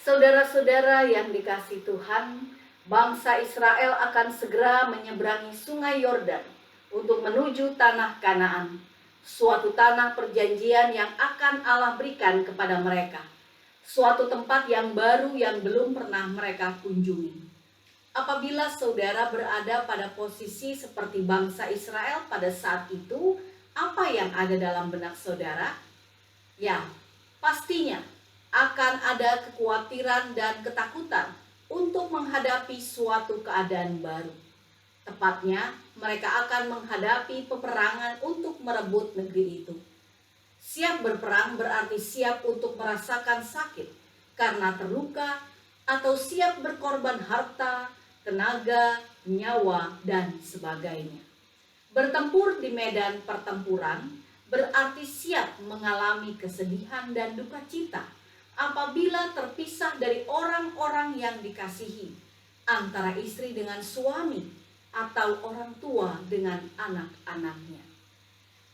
Saudara-saudara yang dikasihi Tuhan, bangsa Israel akan segera menyeberangi sungai Yordan untuk menuju tanah Kanaan, suatu tanah perjanjian yang akan Allah berikan kepada mereka, suatu tempat yang baru yang belum pernah mereka kunjungi. Apabila saudara berada pada posisi seperti bangsa Israel pada saat itu, apa yang ada dalam benak saudara? Ya, pastinya akan ada kekhawatiran dan ketakutan untuk menghadapi suatu keadaan baru. Tepatnya, mereka akan menghadapi peperangan untuk merebut negeri itu. Siap berperang berarti siap untuk merasakan sakit karena terluka, atau siap berkorban harta, tenaga, nyawa, dan sebagainya. Bertempur di medan pertempuran berarti siap mengalami kesedihan dan duka cita apabila terpisah dari orang-orang yang dikasihi, antara istri dengan suami atau orang tua dengan anak-anaknya.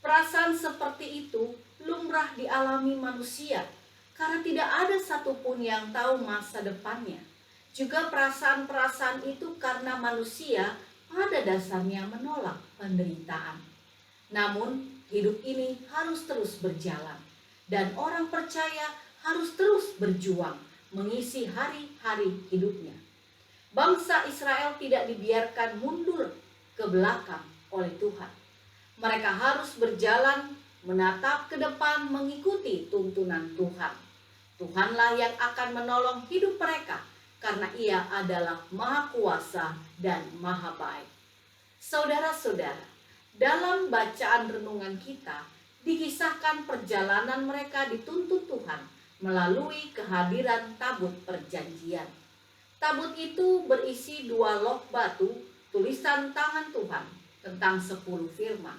Perasaan seperti itu lumrah dialami manusia karena tidak ada satupun yang tahu masa depannya. Juga perasaan-perasaan itu karena manusia pada dasarnya menolak penderitaan. Namun hidup ini harus terus berjalan dan orang percaya harus terus berjuang mengisi hari-hari hidupnya. Bangsa Israel tidak dibiarkan mundur ke belakang oleh Tuhan. Mereka harus berjalan menatap ke depan mengikuti tuntunan Tuhan. Tuhanlah yang akan menolong hidup mereka karena Ia adalah Maha Kuasa dan Maha Baik. Saudara-saudara, dalam bacaan renungan kita dikisahkan perjalanan mereka dituntun Tuhan melalui kehadiran tabut perjanjian. Tabut itu berisi 2 lok batu tulisan tangan Tuhan tentang 10 firman.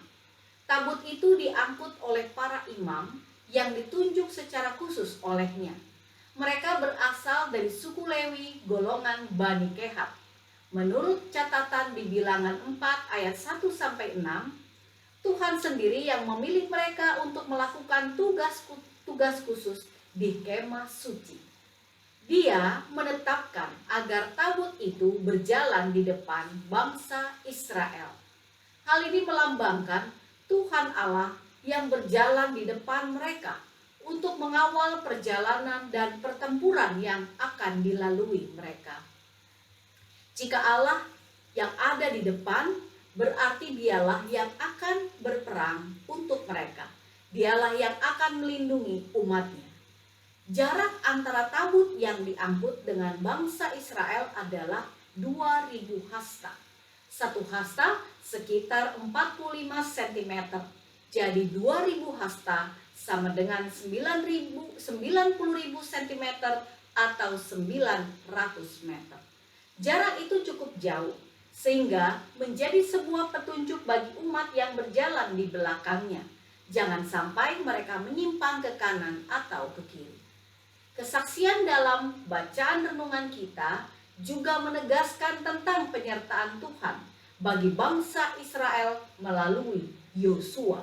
Tabut itu diangkut oleh para imam yang ditunjuk secara khusus olehnya. Mereka berasal dari suku Lewi golongan Bani Kehat. Menurut catatan di Bilangan 4 ayat 1-6, Tuhan sendiri yang memilih mereka untuk melakukan tugas khusus di kemah suci. Dia menetapkan agar tabut itu berjalan di depan bangsa Israel. Hal ini melambangkan Tuhan Allah yang berjalan di depan mereka untuk mengawal perjalanan dan pertempuran yang akan dilalui mereka. Jika Allah yang ada di depan, berarti Dialah yang akan berperang untuk mereka. Dialah yang akan melindungi umat-Nya. Jarak antara tabut yang diangkut dengan bangsa Israel adalah 2000 hasta. Satu hasta sekitar 45 cm. Jadi 2000 hasta sama dengan 90.000 cm atau 900 meter. Jarak itu cukup jauh sehingga menjadi sebuah petunjuk bagi umat yang berjalan di belakangnya. Jangan sampai mereka menyimpang ke kanan atau ke kiri. Kesaksian dalam bacaan renungan kita juga menegaskan tentang penyertaan Tuhan bagi bangsa Israel melalui Yosua.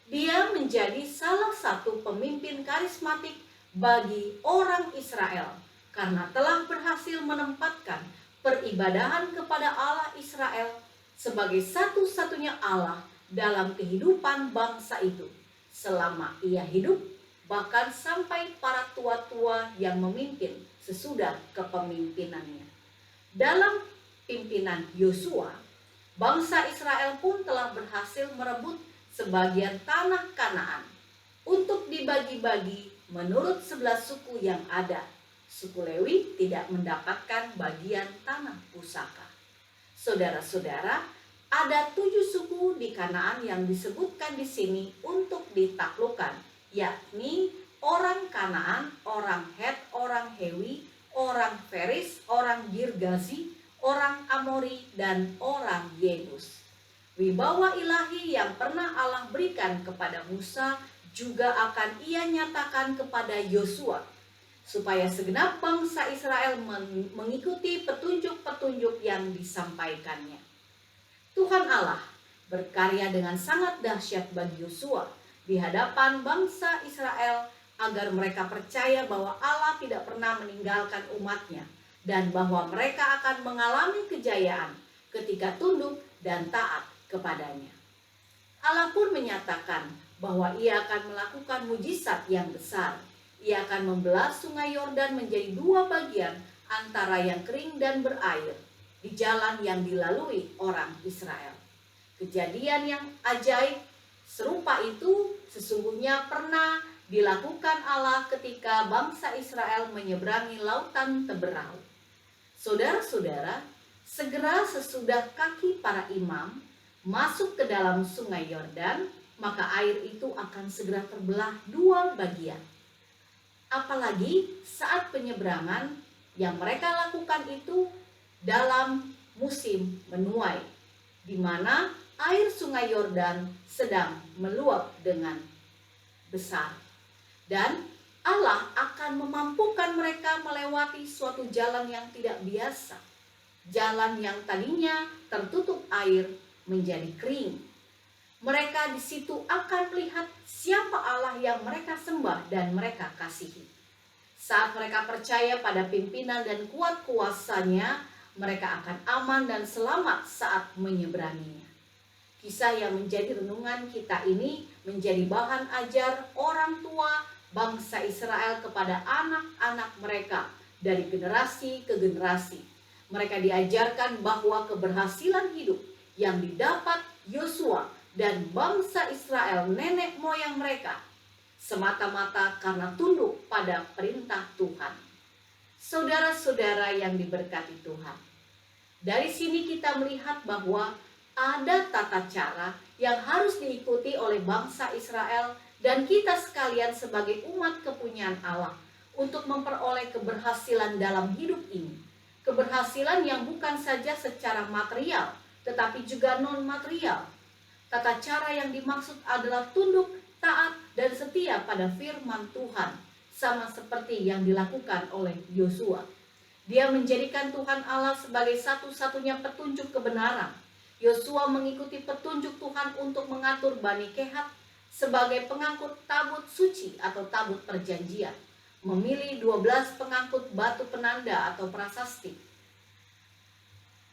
Dia menjadi salah satu pemimpin karismatik bagi orang Israel karena telah berhasil menempatkan peribadahan kepada Allah Israel sebagai satu-satunya Allah dalam kehidupan bangsa itu selama ia hidup, bahkan sampai para tua-tua yang memimpin sesudah kepemimpinannya. Dalam pimpinan Yosua, bangsa Israel pun telah berhasil merebut sebagian tanah Kanaan untuk dibagi-bagi menurut 11 suku yang ada. Suku Lewi tidak mendapatkan bagian tanah pusaka. Saudara-saudara, ada 7 suku di Kanaan yang disebutkan di sini untuk ditaklukkan, yakni orang Kanaan, orang Het, orang Hewi, orang Feris, orang Girgazi, orang Amori, dan orang Yebus. Wibawa ilahi yang pernah Allah berikan kepada Musa juga akan Ia nyatakan kepada Yosua, supaya segenap bangsa Israel mengikuti petunjuk-petunjuk yang disampaikannya. Tuhan Allah berkarya dengan sangat dahsyat bagi Yosua di hadapan bangsa Israel agar mereka percaya bahwa Allah tidak pernah meninggalkan umatnya dan bahwa mereka akan mengalami kejayaan ketika tunduk dan taat kepadanya. Allah pun menyatakan bahwa Ia akan melakukan mujizat yang besar. Ia akan membelah sungai Yordan menjadi dua bagian antara yang kering dan berair di jalan yang dilalui orang Israel. Kejadian yang ajaib serupa itu sesungguhnya pernah dilakukan Allah ketika bangsa Israel menyeberangi lautan Teberau. Saudara-saudara, segera sesudah kaki para imam masuk ke dalam sungai Yordan, maka air itu akan segera terbelah dua bagian. Apalagi saat penyeberangan yang mereka lakukan itu dalam musim menuai, di mana air sungai Yordan sedang meluap dengan besar. Dan Allah akan memampukan mereka melewati suatu jalan yang tidak biasa. Jalan yang tadinya tertutup air menjadi kering. Mereka di situ akan melihat siapa Allah yang mereka sembah dan mereka kasihi. Saat mereka percaya pada pimpinan dan kuat kuasanya, mereka akan aman dan selamat saat menyeberanginya. Kisah yang menjadi renungan kita ini menjadi bahan ajar orang tua bangsa Israel kepada anak-anak mereka dari generasi ke generasi. Mereka diajarkan bahwa keberhasilan hidup yang didapat Yosua dan bangsa Israel nenek moyang mereka semata-mata karena tunduk pada perintah Tuhan. Saudara-saudara yang diberkati Tuhan, dari sini kita melihat bahwa ada tata cara yang harus diikuti oleh bangsa Israel dan kita sekalian sebagai umat kepunyaan Allah untuk memperoleh keberhasilan dalam hidup ini. Keberhasilan yang bukan saja secara material, tetapi juga non-material. Tata cara yang dimaksud adalah tunduk, taat, dan setia pada firman Tuhan, sama seperti yang dilakukan oleh Yosua. Dia menjadikan Tuhan Allah sebagai satu-satunya petunjuk kebenaran. Yosua mengikuti petunjuk Tuhan untuk mengatur Bani Kehat sebagai pengangkut tabut suci atau tabut perjanjian, memilih 12 pengangkut batu penanda atau prasasti,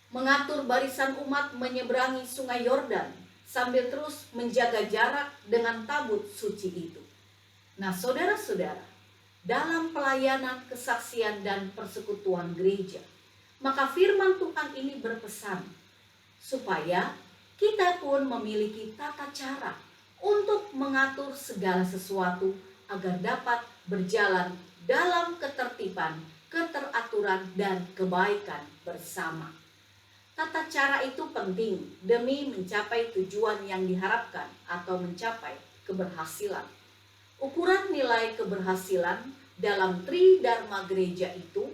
mengatur barisan umat menyeberangi sungai Yordan, sambil terus menjaga jarak dengan tabut suci itu. Nah, saudara-saudara, dalam pelayanan, kesaksian, dan persekutuan gereja, maka firman Tuhan ini berpesan supaya kita pun memiliki tata cara untuk mengatur segala sesuatu agar dapat berjalan dalam ketertiban, keteraturan, dan kebaikan bersama. Tata cara itu penting demi mencapai tujuan yang diharapkan atau mencapai keberhasilan. Ukuran nilai keberhasilan dalam Tridharma gereja itu,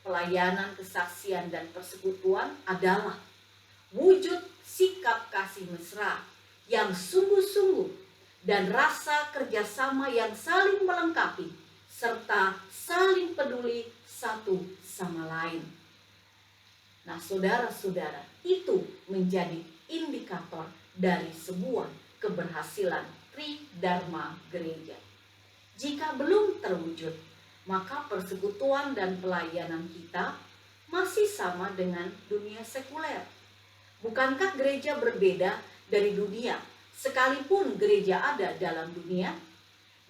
pelayanan, kesaksian, dan persekutuan adalah wujud sikap kasih mesra yang sungguh-sungguh dan rasa kerjasama yang saling melengkapi serta saling peduli satu sama lain. Nah, saudara-saudara, itu menjadi indikator dari sebuah keberhasilan Tridharma gereja. Jika belum terwujud, maka persekutuan dan pelayanan kita masih sama dengan dunia sekuler. Bukankah gereja berbeda dari dunia, sekalipun gereja ada dalam dunia?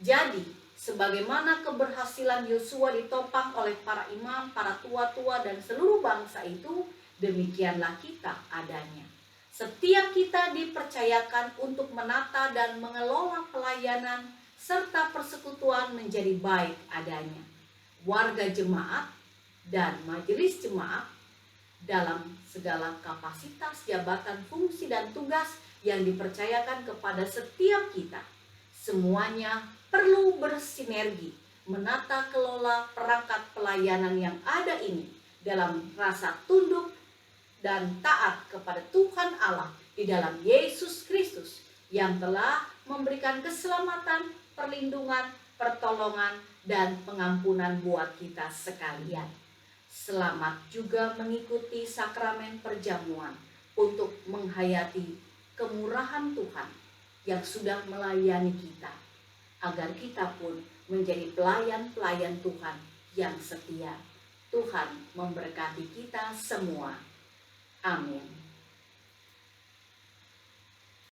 Jadi, sebagaimana keberhasilan Yosua ditopang oleh para imam, para tua-tua, dan seluruh bangsa itu, demikianlah kita adanya. Setiap kita dipercayakan untuk menata dan mengelola pelayanan serta persekutuan menjadi baik adanya. Warga jemaat dan majelis jemaat dalam segala kapasitas, jabatan, fungsi, dan tugas yang dipercayakan kepada setiap kita, semuanya perlu bersinergi menata kelola perangkat pelayanan yang ada ini dalam rasa tunduk dan taat kepada Tuhan Allah di dalam Yesus Kristus yang telah memberikan keselamatan, perlindungan, pertolongan, dan pengampunan buat kita sekalian. Selamat juga mengikuti sakramen perjamuan untuk menghayati kemurahan Tuhan yang sudah melayani kita. agar kita pun menjadi pelayan-pelayan Tuhan yang setia. Tuhan memberkati kita semua. Amin.